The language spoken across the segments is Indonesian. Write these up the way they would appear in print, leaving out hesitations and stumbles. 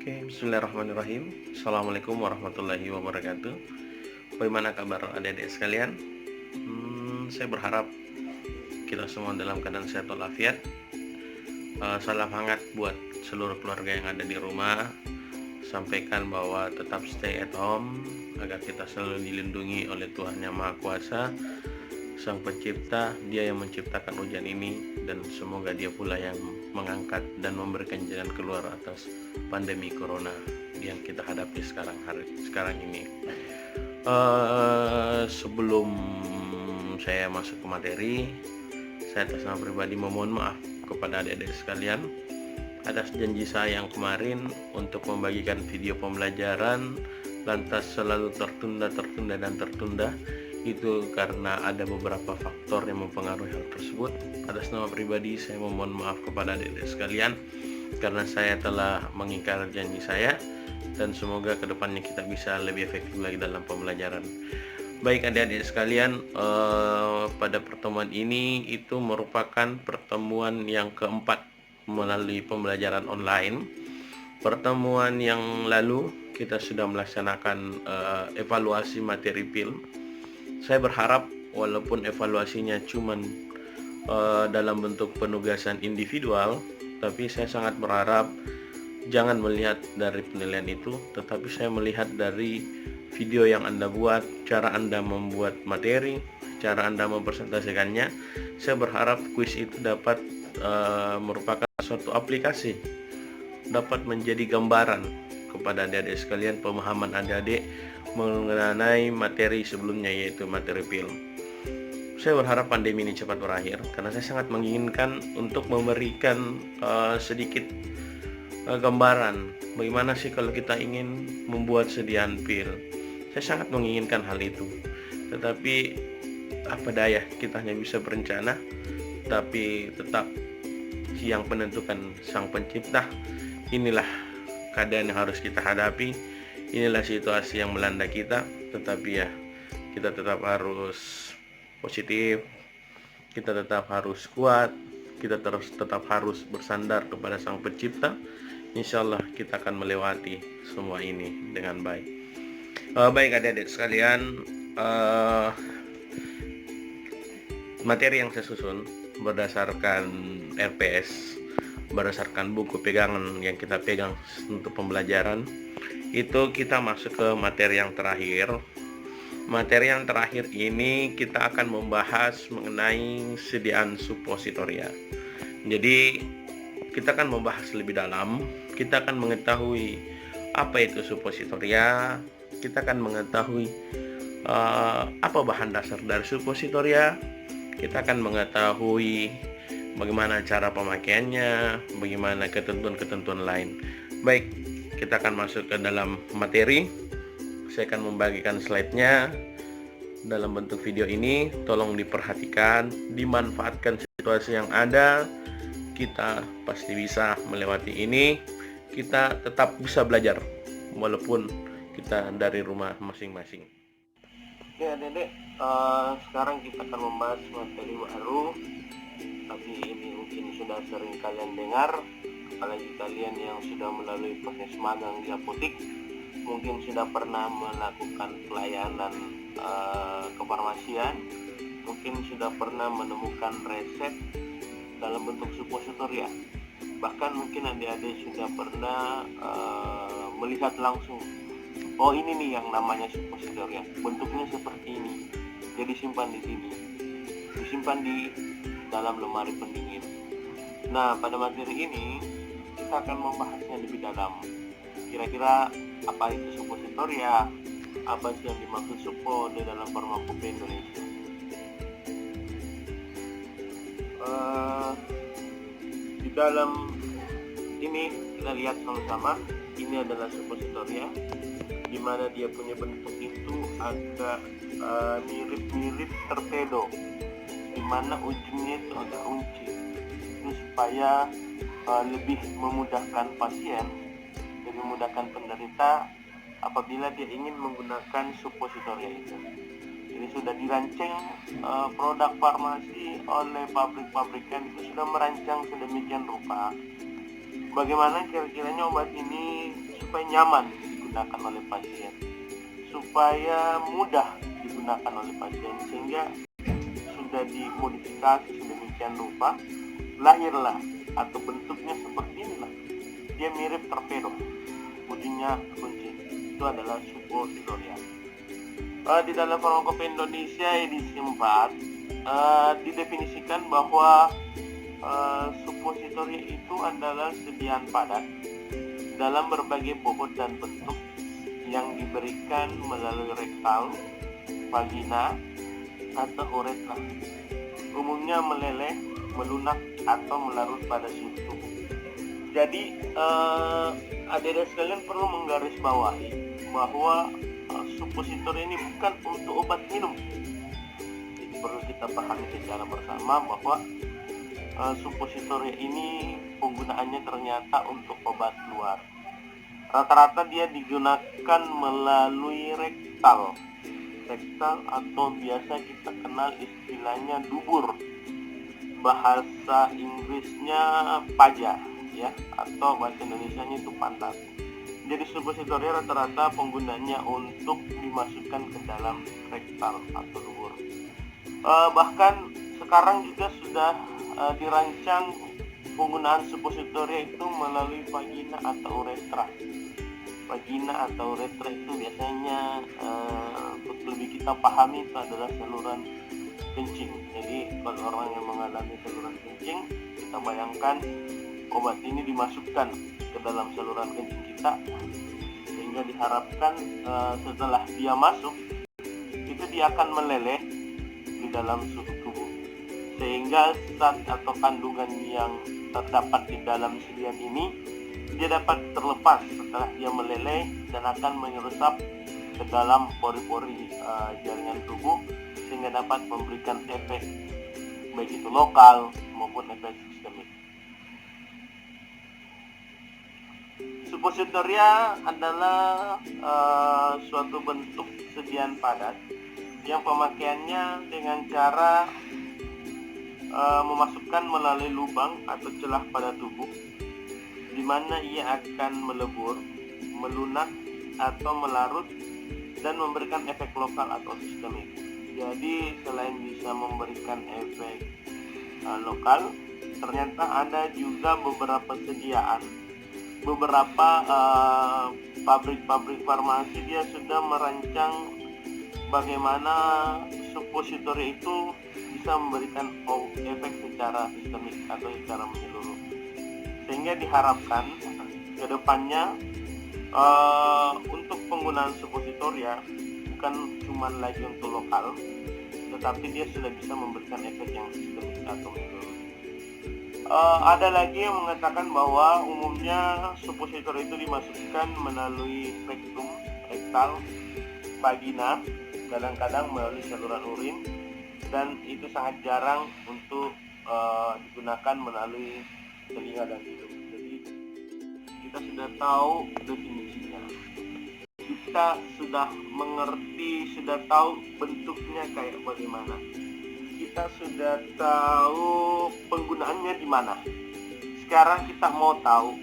Oke, bismillahirrahmanirrahim. Assalamualaikum warahmatullahi wabarakatuh. Bagaimana kabar adik-adik sekalian? Saya berharap kita semua dalam keadaan sehat walafiat. Salam hangat buat seluruh keluarga yang ada di rumah. Sampaikan bahwa tetap stay at home agar kita selalu dilindungi oleh Tuhan Yang Maha Kuasa, Sang Pencipta. Dia yang menciptakan hujan ini, dan semoga Dia pula yang mengangkat dan memberikan jalan keluar atas pandemi corona yang kita hadapi sekarang ini. Sebelum saya masuk ke materi, saya atas nama pribadi memohon maaf kepada adik-adik sekalian atas janji saya yang kemarin untuk membagikan video pembelajaran lantas selalu tertunda. Itu karena ada beberapa faktor yang mempengaruhi hal tersebut. Atas nama pribadi saya memohon maaf kepada adik-adik sekalian karena saya telah mengingkari janji saya, dan semoga kedepannya kita bisa lebih efektif lagi dalam pembelajaran. Baik adik-adik sekalian, pada pertemuan ini itu merupakan pertemuan yang keempat melalui pembelajaran online. Pertemuan yang lalu kita sudah melaksanakan evaluasi materi film. Saya berharap walaupun evaluasinya cuman dalam bentuk penugasan individual, tapi saya sangat berharap jangan melihat dari penilaian itu, tetapi saya melihat dari video yang Anda buat, cara Anda membuat materi, cara Anda mempresentasikannya. Saya berharap kuis itu dapat merupakan suatu aplikasi, dapat menjadi gambaran kepada adik-adik sekalian, pemahaman adik-adik mengenai materi sebelumnya, yaitu materi film. Saya berharap pandemi ini cepat berakhir karena saya sangat menginginkan untuk memberikan sedikit gambaran bagaimana sih kalau kita ingin membuat sediaan film. Saya sangat menginginkan hal itu, tetapi apa daya, kita hanya bisa berencana, tapi tetap yang menentukan Sang Pencipta. Inilah keadaan yang harus kita hadapi, inilah situasi yang melanda kita, tetapi ya kita tetap harus positif, kita tetap harus kuat, kita tetap harus bersandar kepada Sang Pencipta. Insya Allah kita akan melewati semua ini dengan baik. Baik adik-adik sekalian, materi yang saya susun berdasarkan RPS, berdasarkan buku pegangan yang kita pegang untuk pembelajaran, itu kita masuk ke materi yang terakhir. Materi yang terakhir ini kita akan membahas mengenai sediaan suppositoria. Jadi kita akan membahas lebih dalam, kita akan mengetahui apa itu suppositoria, kita akan mengetahui apa bahan dasar dari suppositoria, kita akan mengetahui bagaimana cara pemakaiannya, bagaimana ketentuan-ketentuan lain. Baik, kita akan masuk ke dalam materi. Saya akan membagikan slide-nya dalam bentuk video ini. Tolong diperhatikan, dimanfaatkan situasi yang ada. Kita pasti bisa melewati ini. Kita tetap bisa belajar walaupun kita dari rumah masing-masing. Oke adik-adik, sekarang kita akan membahas materi baru, tapi ini mungkin sudah sering kalian dengar, apalagi kalian yang sudah melalui proses magang di apotik, mungkin sudah pernah melakukan pelayanan kefarmasian, mungkin sudah pernah menemukan resep dalam bentuk suppositoria, bahkan mungkin adik-adik sudah pernah melihat langsung, oh ini nih yang namanya suppositoria, bentuknya seperti ini, jadi simpan di sini, disimpan di dalam lemari pendingin. Nah, pada materi ini kita akan membahasnya lebih dalam. Kira-kira apa itu suppositoria, apa sih yang dimaksud suppo di dalam Farmakopeia Indonesia. Di dalam ini kita lihat sama-sama, ini adalah suppositoria, di mana dia punya bentuk itu agak mirip-mirip torpedo, di mana ujungnya itu agak unci, itu supaya lebih memudahkan pasien, lebih memudahkan penderita apabila dia ingin menggunakan suppositoria itu. Jadi sudah dirancang produk farmasi oleh pabrik-pabrikan itu sudah merancang sedemikian rupa bagaimana kira-kiranya obat ini supaya nyaman digunakan oleh pasien, supaya mudah digunakan oleh pasien, sehingga sudah dimodifikasi sedemikian rupa lahirlah atau bentuknya seperti inilah. Dia mirip torpedo, ujungnya kunci. Itu adalah suppositoria. Di dalam Farmakope Indonesia edisi 4 didefinisikan bahwa suppositoria itu adalah sediaan padat dalam berbagai bobot dan bentuk yang diberikan melalui rektal, vagina, atau uretra. Umumnya meleleh, melunak, atau melarut pada suhu tubuh. Jadi adik-adik sekalian perlu menggarisbawahi bahwa suppositor ini bukan untuk obat minum. Jadi perlu kita pahami secara bersama bahwa suppositoria ini penggunaannya ternyata untuk obat luar. Rata-rata dia digunakan melalui rektal atau biasa kita kenal istilahnya dubur, bahasa Inggrisnya paja ya, atau bahasa Indonesianya itu pantat. Jadi suppositoria rata-rata penggunanya untuk dimasukkan ke dalam rektal atau dubur. Bahkan sekarang juga sudah dirancang penggunaan suppositoria itu melalui vagina atau uretra. Vagina atau uretra itu biasanya untuk lebih kita pahami itu adalah saluran kencing. Jadi kalau orang yang mengalami saluran kencing, kita bayangkan obat ini dimasukkan ke dalam saluran kencing kita, sehingga diharapkan setelah dia masuk itu dia akan meleleh di dalam suhu tubuh, sehingga zat atau kandungan yang terdapat di dalam sediaan ini dia dapat terlepas setelah dia meleleh dan akan menyerap ke dalam pori-pori jaringan tubuh, sehingga dapat memberikan efek baik itu lokal maupun efek sistemik. Suppositoria adalah suatu bentuk sediaan padat yang pemakaiannya dengan cara memasukkan melalui lubang atau celah pada tubuh, di mana ia akan melebur, melunak, atau melarut dan memberikan efek lokal atau sistemik. Jadi selain bisa memberikan efek lokal, ternyata ada juga beberapa sediaan, beberapa pabrik-pabrik farmasi dia sudah merancang bagaimana suppositoria itu bisa memberikan efek secara sistemik atau secara menyeluruh, sehingga diharapkan ke depannya untuk penggunaan suppositoria bukan cuma lagi untuk lokal, tetapi dia sudah bisa memberikan efek yang sistemik atau menyeluruh. Ada lagi yang mengatakan bahwa umumnya suppositoria itu dimasukkan melalui rektum, rektal, vagina, kadang-kadang melalui saluran urin, dan itu sangat jarang untuk digunakan melalui telinga dan hidung. Jadi kita sudah tahu definisinya, kita sudah mengerti, sudah tahu bentuknya kayak bagaimana, kita sudah tahu penggunaannya di mana. Sekarang kita mau tahu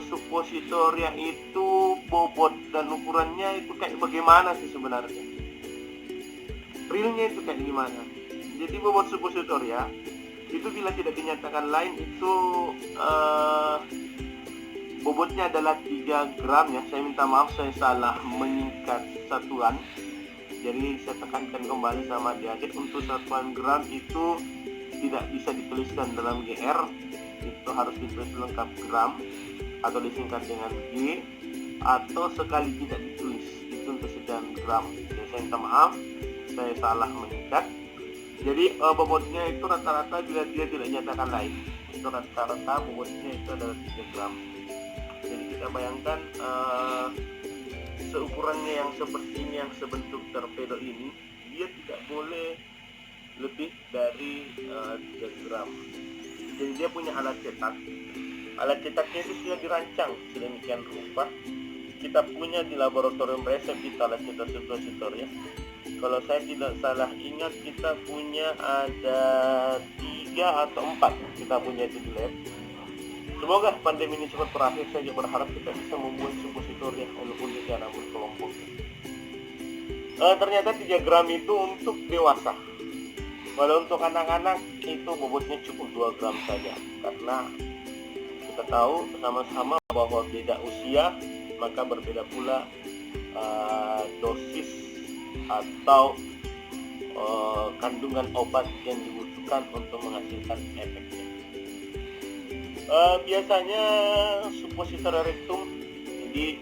suppositoria itu bobot dan ukurannya itu kayak bagaimana sih sebenarnya, realnya itu kayak gimana. Jadi bobot suppositoria itu bila tidak dinyatakan lain itu bobotnya adalah 3 gram ya. Saya minta maaf saya salah menyingkat satuan, jadi saya tekankan kembali sama adik-adik, untuk satuan gram itu tidak bisa dituliskan dalam GR, itu harus ditulis lengkap gram atau disingkat dengan G, atau sekali tidak ditulis itu untuk sediaan gram. Jadi saya minta maaf saya salah menyingkat. Jadi bobotnya itu rata-rata bila dia tidak nyatakan lain, itu rata-rata bobotnya itu adalah 3 gram. Jadi kita bayangkan seukurannya yang seperti ini, yang sebentuk torpedo ini, dia tidak boleh lebih dari 3 gram. Jadi dia punya alat cetak. Alat cetaknya itu sudah dirancang sedemikian rupa. Kita punya di laboratorium resep kita alat cetak suppositoria. Kalau saya tidak salah ingat, kita punya ada 3 atau 4 kita punya di lab. Semoga pandemi ini cepat berakhir. Saya berharap kita bisa membuat suppositori walaupun secara berkelompok. Ternyata 3 gram itu untuk dewasa. Kalau untuk anak-anak itu bobotnya cukup 2 gram saja. Karena kita tahu sama-sama bahwa beda usia, maka berbeda pula dosis atau kandungan obat yang dibutuhkan untuk menghasilkan efeknya. Biasanya suppositori rectum, jadi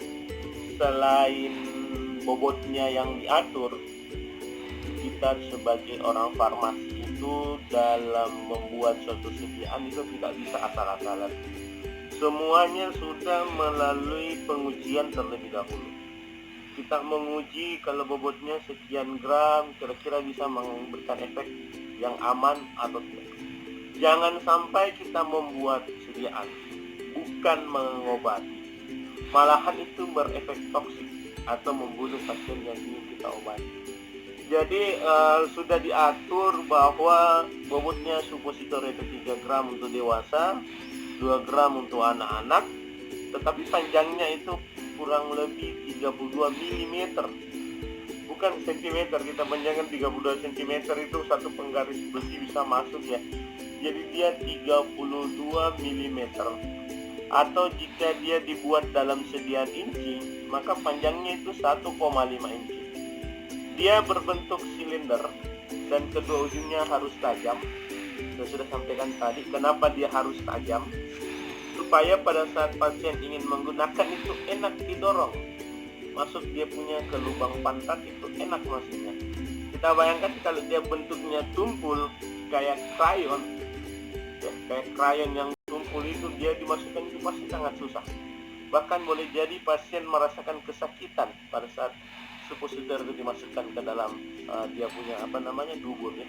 selain bobotnya yang diatur, kita sebagai orang farmasi itu dalam membuat suatu sediaan itu tidak bisa asal-asalan. Semuanya sudah melalui pengujian terlebih dahulu. Kita menguji kalau bobotnya sekian gram kira-kira bisa memberikan efek yang aman atau tidak. Jangan sampai kita membuat sediaan bukan mengobati, malahan itu berefek toksik atau membunuh pasien yang ingin kita obati. Jadi sudah diatur bahwa bobotnya suppositori itu 3 gram untuk dewasa, 2 gram untuk anak-anak, tetapi panjangnya itu kurang lebih 32 mm, bukan cm. Kita panjangkan 32 cm itu satu penggaris besi bisa masuk ya. Jadi dia 32 mm, atau jika dia dibuat dalam sediaan inci, maka panjangnya itu 1,5 inci. Dia berbentuk silinder dan kedua ujungnya harus tajam. Saya sudah sampaikan tadi kenapa dia harus tajam, supaya pada saat pasien ingin menggunakan itu enak didorong masuk, dia punya ke lubang pantat itu enak masuknya. Kita bayangkan kalau dia bentuknya tumpul kayak krayon ya, kayak krayon yang tumpul itu dia dimasukkan itu pasti sangat susah. Bahkan boleh jadi pasien merasakan kesakitan pada saat suppositori itu dimasukkan ke dalam dia punya dubur ya.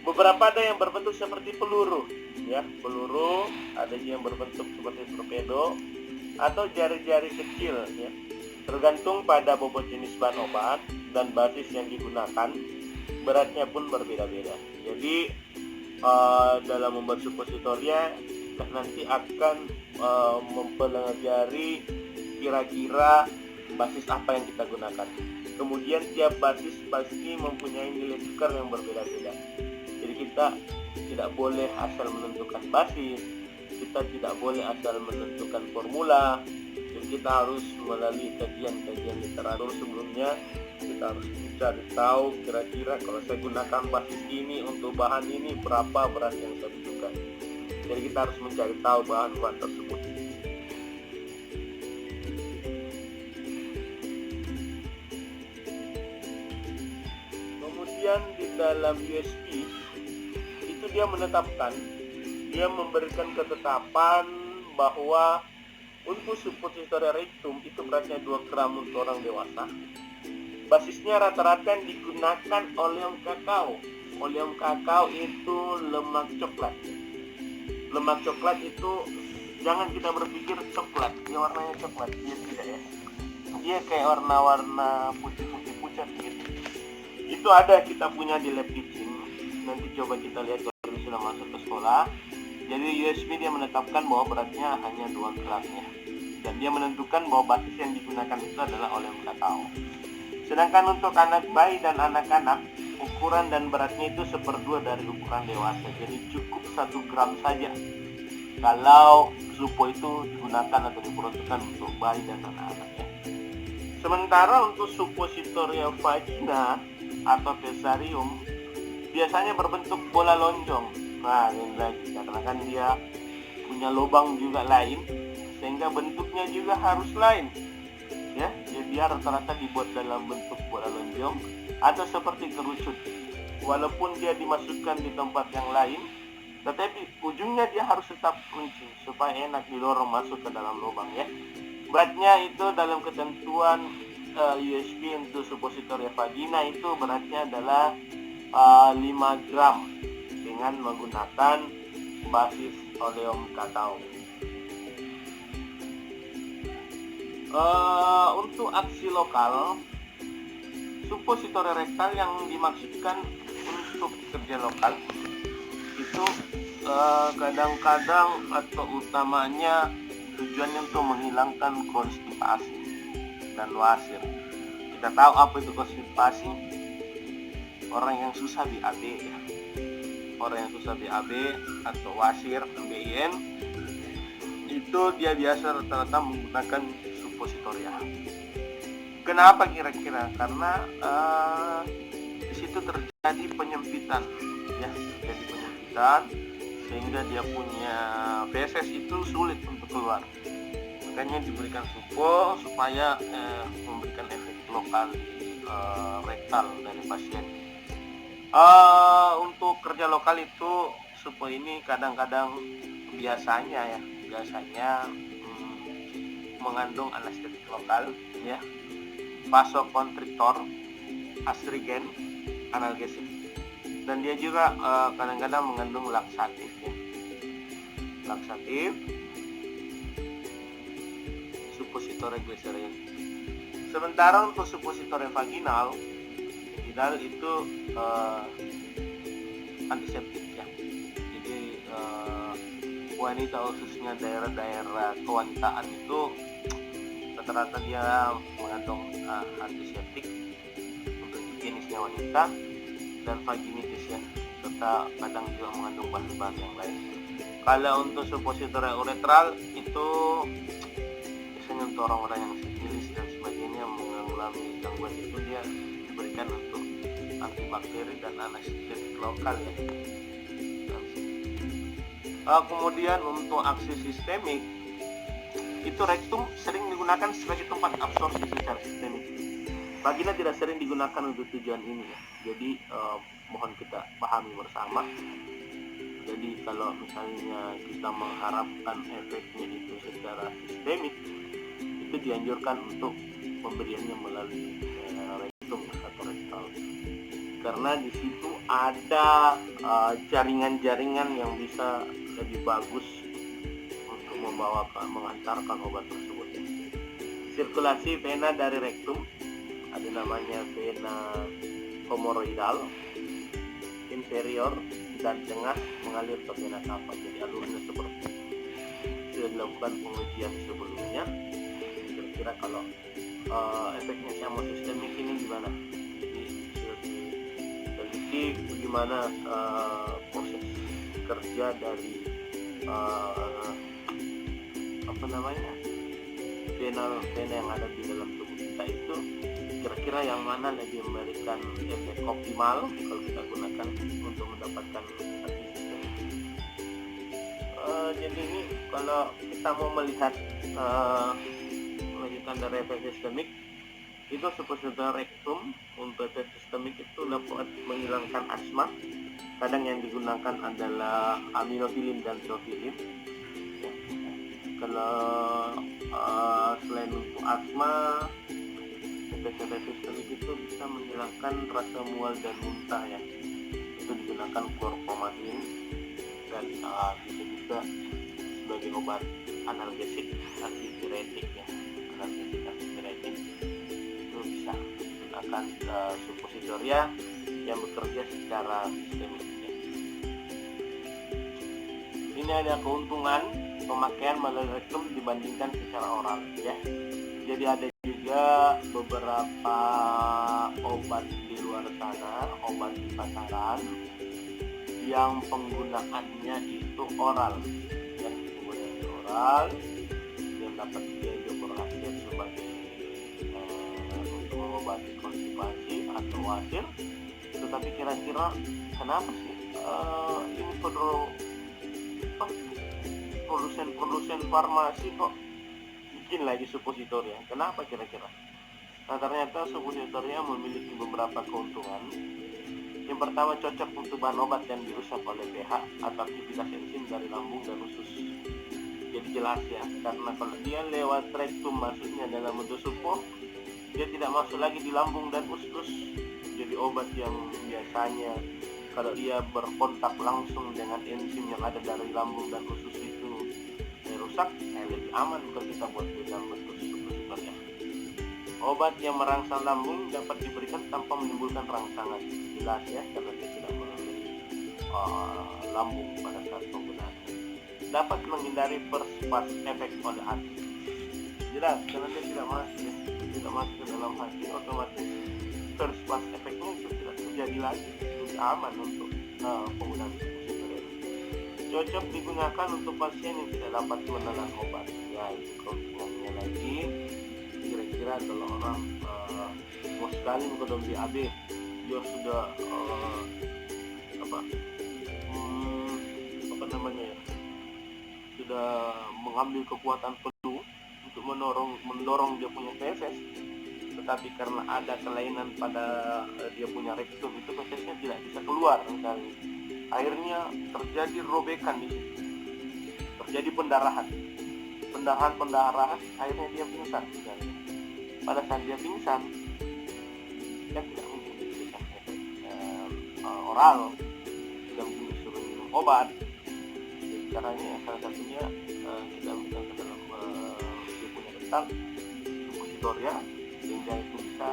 Beberapa ada yang berbentuk seperti peluru ya, peluru, ada yang berbentuk seperti torpedo atau jari-jari kecil ya. Tergantung pada bobot jenis bahan obat dan basis yang digunakan, beratnya pun berbeda-beda. Jadi dalam membuat suppositoria nanti akan mempelajari kira-kira basis apa yang kita gunakan. Kemudian tiap basis pasti mempunyai nilai tukar yang berbeda-beda. Jadi kita tidak boleh asal menentukan basis, kita tidak boleh asal menentukan formula. Jadi kita harus melalui kajian-kajian literatur sebelumnya. Kita harus mencari tahu kira-kira kalau saya gunakan basis ini untuk bahan ini berapa berat yang saya butuhkan. Jadi kita harus mencari tahu bahan-bahan tersebut. Kemudian di dalam USP itu dia menetapkan, dia memberikan ketetapan bahwa untuk suppositori rectum itu beratnya 2 gram untuk orang dewasa. Basisnya rata-rata yang digunakan oleum kakao. Oleum kakao itu lemak coklat. Lemak coklat itu jangan kita berpikir coklat, dia warnanya coklat, dia tidak ya. Dia kayak warna-warna putih-putih pucat gitu. Itu ada kita punya di lab teaching. Nanti coba kita lihat kalau sudah masuk ke sekolah. Jadi USB dia menetapkan bahwa beratnya hanya 2 gram ya. Dan dia menentukan bahwa basis yang digunakan itu adalah oleum kakao. Sedangkan untuk anak bayi dan anak-anak, ukuran dan beratnya itu 1/2 dari ukuran dewasa. Jadi cukup 1 gram saja kalau suppo itu digunakan atau diperuntukkan untuk bayi dan anak-anak ya. Sementara untuk suppositoria vagina atau tesarium biasanya berbentuk bola lonjong. Nah, ini lagi karena kan dia punya lubang juga lain, sehingga bentuknya juga harus lain ya. Jadi dia rata-rata dibuat dalam bentuk bola lonjong atau seperti kerucut. Walaupun dia dimasukkan di tempat yang lain, tetapi ujungnya dia harus tetap kunci supaya enak didorong masuk ke dalam lubang ya. Beratnya itu dalam ketentuan USB untuk suppositoria vagina itu beratnya adalah 5 gram dengan menggunakan basis oleum kakao. Untuk aksi lokal, suppositori rektal yang dimaksudkan untuk kerja lokal itu kadang-kadang atau utamanya tujuannya untuk menghilangkan konstipasi dan wasir. Kita tahu apa itu konstipasi? Orang yang susah BAB ya. Orang yang susah BAB atau wasir, BIN, itu dia biasa rata-rata menggunakan suppositoria. Kenapa kira-kira? Karena di situ terjadi penyempitan, ya, terjadi penyempitan sehingga dia punya feses itu sulit untuk keluar. Makanya diberikan suppo supaya memberikan efek lokal di rektal dari pasien. Untuk kerja lokal itu suppo ini kadang-kadang biasanya mengandung anestetik lokal, ya, vasokonstriktor, astrigen, analgesik, dan dia juga kadang-kadang mengandung laksatif, ya. Laksatif, suppositoria glycerin. Sementara untuk suppositoria vaginal itu antiseptik, ya. Jadi wanita khususnya daerah-daerah kewanitaan itu rata-rata dia mengandung antiseptik untuk higienisnya wanita dan vaginitis, ya, serta kadang juga mengandung bahan-bahan yang lain. Kalau untuk suppositoria uretral itu biasanya untuk orang-orang yang sifilis dan sebagainya mengalami gangguan itu dia diberikan untuk antibakteri dan anestetik lokal, ya. Kemudian untuk aksi sistemik itu rektum sering digunakan sebagai tempat absorpsi secara sistemik. Vagina tidak sering digunakan untuk tujuan ini, ya. Jadi mohon kita pahami bersama. Jadi kalau misalnya kita mengharapkan efeknya itu secara sistemik, itu dianjurkan untuk pemberiannya melalui rektum atau rektal, karena di situ ada jaringan-jaringan yang bisa lebih bagus untuk mengantarkan obat tersebut. Sirkulasi vena dari rektum ada namanya vena homoroidal inferior dan tengah mengalir ke vena cava. Jadi alurnya seperti sudah dilakukan pengujian sebelumnya. Kira-kira kalau efeknya sama sistemik ini gimana? Jadi sudah diteliti bagaimana proses kerja dari vena yang ada di dalam tubuh kita itu, kira-kira yang mana lebih memberikan efek optimal kalau kita gunakan untuk mendapatkan aksi sistemik. Jadi ini kalau kita mau melihat melanjutkan dari efek sistemik itu suppositoria rektum untuk efek sistemik itu dapat menghilangkan asma. Kadang yang digunakan adalah aminofilin dan zoofilin, ya. Kalau selain untuk asma, efek sistemik itu bisa menghilangkan rasa mual dan muntah, ya. Itu digunakan chlorpromazine dan bisa juga sebagai obat analgesik antipiretik, ya. Analgesik antipiretik itu bisa digunakan suppositoria yang bekerja secara sistemik, ya. Ini ada keuntungan pemakaian melalui rektum dibandingkan secara oral, ya. Jadi ada juga beberapa obat di luar sana, obat di pasaran yang penggunaannya itu oral, ya, penggunaannya oral yang dapat dia juga berhasil sebagai untuk mengobati konstipasi atau wasir. Tetapi kira-kira kenapa sih ini produsen farmasi kok bikin lagi suppositoria? Kenapa kira-kira? Nah, ternyata suppositoria memiliki beberapa keuntungan. Yang pertama, cocok untuk bahan obat yang dirusak oleh pH atau aktivitas enzim dari lambung dan usus. Jadi jelas, ya, karena kalau dia lewat rektum masuknya dalam bentuk suppo, dia tidak masuk lagi di lambung dan usus. Jadi obat yang biasanya kalau dia berkontak langsung dengan enzim yang ada dari lambung dan usus itu rusak, lebih aman kalau kita buat dalam bentuk suppositoria. Obat yang merangsang lambung dapat diberikan tanpa menimbulkan rangsangan, jelas, ya, karena dia tidak mengandung lambung pada saat penggunaan. Dapat menghindari first pass effect pada hati. Jelas, karena dia tidak masuk ke dalam hati, otomatis first pass effect-nya itu tidak terjadi lagi. Lebih aman untuk penggunaan suppositoria. Cocok digunakan untuk pasien yang tidak dapat menelan obat. Ya, itu keuntungannya lagi. Kira-kira kalau orang mau sekali minum BAB, dia sudah sudah mengambil kekuatan penuh untuk mendorong dia punya feses, tetapi karena ada kelainan pada dia punya rektum, itu fesesnya tidak bisa keluar misalnya. Akhirnya terjadi robekan di situ, terjadi pendarahan, akhirnya dia pingsan misalnya. Pada saat dia pingsan, dia tidak mungkin diberikan efek oral, tidak mungkin disuruh minum obat. Jadi caranya salah satunya kita berikan ke dalam dia punya rektal suppositoria, sehingga itu bisa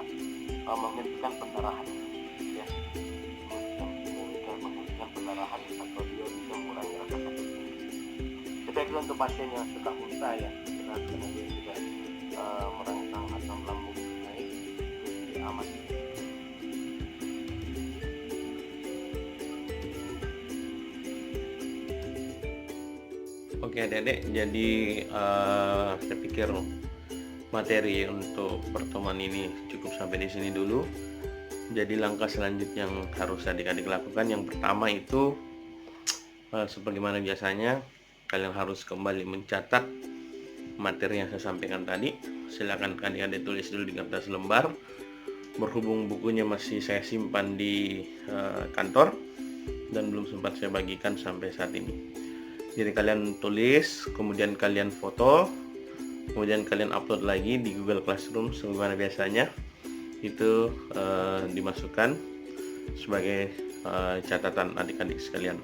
menghentikan pendarahan, ya, menghentikan pendarahan, atau dia bisa mengurangi rasa sakit. Sebaiknya untuk pasien yang suka muntah, ya, karena dia juga merangsang asam lambung naik, itu aman. Oke adik-adik, jadi saya pikir materi untuk pertemuan ini cukup sampai di sini dulu. Jadi langkah selanjutnya yang harus adik-adik lakukan, yang pertama itu sebagaimana biasanya kalian harus kembali mencatat materi yang saya sampaikan tadi. Silakan adik-adik tulis dulu di kertas lembar. Berhubung bukunya masih saya simpan di kantor dan belum sempat saya bagikan sampai saat ini. Jadi kalian tulis, kemudian kalian foto, kemudian kalian upload lagi di Google Classroom sebagaimana biasanya. Itu dimasukkan sebagai catatan adik-adik sekalian.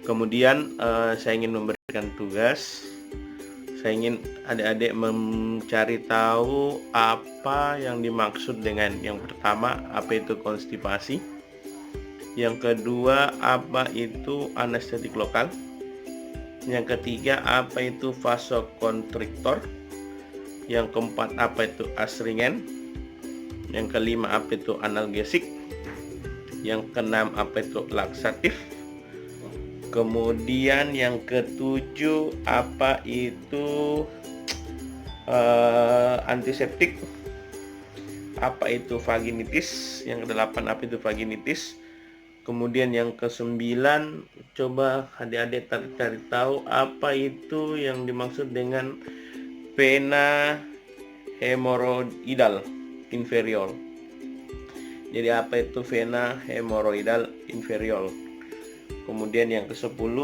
Kemudian saya ingin memberikan tugas. Saya ingin adik-adik mencari tahu apa yang dimaksud dengan yang pertama, apa itu konstipasi. Yang kedua, apa itu anestetik lokal. Yang ketiga, apa itu vasokonstriktor. Yang keempat, apa itu astringen. Yang kelima, apa itu analgesik. Yang keenam, apa itu laksatif. Kemudian yang ketujuh, apa itu antiseptik. Apa itu vaginitis. Yang kedelapan, apa itu vaginitis. Kemudian yang kesembilan, coba adik-adik cari tahu apa itu yang dimaksud dengan vena hemoroidal inferior. Jadi apa itu vena hemoroidal inferior. Kemudian yang ke-10,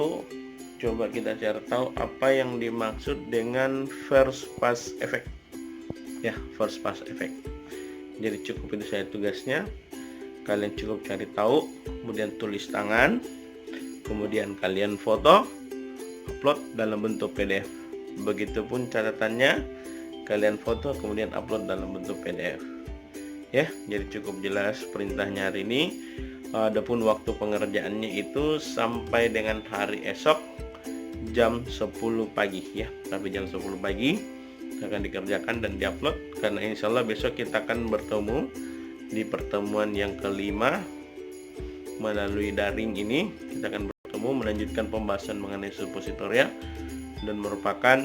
coba kita cari tahu apa yang dimaksud dengan first pass effect. Ya, first pass effect. Jadi cukup itu saya tugasnya. Kalian cukup cari tahu, kemudian tulis tangan, kemudian kalian foto, upload dalam bentuk PDF. Begitupun catatannya, kalian foto kemudian upload dalam bentuk PDF. Ya, jadi cukup jelas perintahnya hari ini. Adapun waktu pengerjaannya itu sampai dengan hari esok jam 10 pagi, ya, sampai jam 10 pagi akan dikerjakan dan diupload. Karena insya Allah besok kita akan bertemu di pertemuan yang kelima melalui daring ini. Kita akan bertemu melanjutkan pembahasan mengenai suppositoria dan merupakan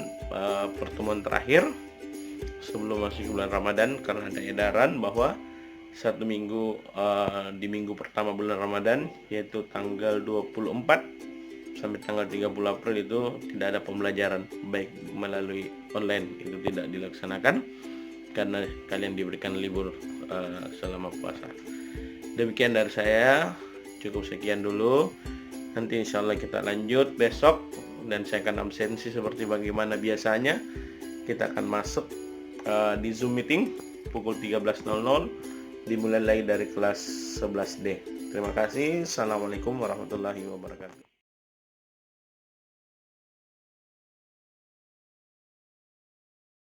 pertemuan terakhir sebelum masuk bulan Ramadan, karena ada edaran bahwa satu minggu di minggu pertama bulan Ramadan, yaitu tanggal 24 sampai tanggal 30 April itu tidak ada pembelajaran baik melalui online, itu tidak dilaksanakan karena kalian diberikan libur selama puasa. Demikian dari saya, cukup sekian dulu. Nanti insya Allah kita lanjut besok dan saya akan absensi seperti bagaimana biasanya. Kita akan masuk di Zoom meeting pukul 13.00, dimulai lagi dari kelas 11D. Terima kasih. Assalamualaikum warahmatullahi wabarakatuh.